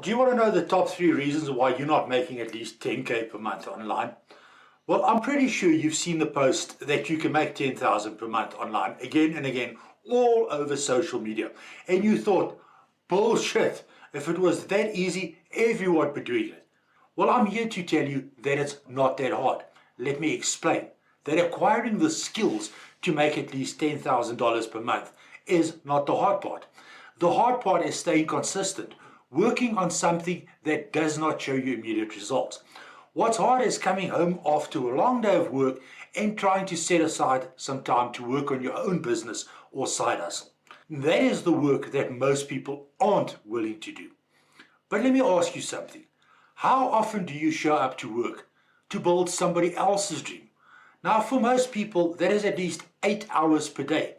Do you want to know the top 3 reasons why you're not making at least 10k per month online? Well, I'm pretty sure you've seen the post that you can make 10,000 per month online again and again all over social media. And you thought, bullshit, if it was that easy, everyone would be doing it. Well, I'm here to tell you that it's not that hard. Let me explain. That acquiring the skills to make at least $10,000 per month is not the hard part. The hard part is staying consistent, working on something that does not show you immediate results. What's hard is coming home after a long day of work and trying to set aside some time to work on your own business or side hustle. That is the work that most people aren't willing to do. But let me ask you something. How often do you show up to work to build somebody else's dream? Now, for most people, that is at least 8 hours per day.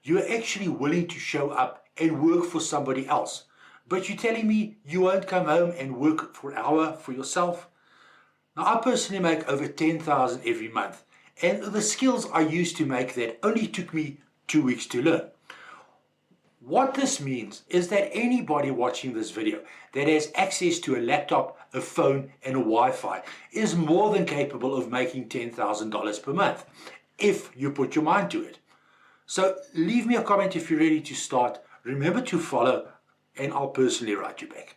You are actually willing to show up and work for somebody else. But you're telling me you won't come home and work for an hour for yourself? Now, I personally make over 10,000 every month, and the skills I used to make that only took me 2 weeks to learn. What this means is that anybody watching this video that has access to a laptop, a phone, and a Wi-Fi is more than capable of making $10,000 per month, if you put your mind to it. So leave me a comment if you're ready to start. Remember to follow, and I'll personally write you back.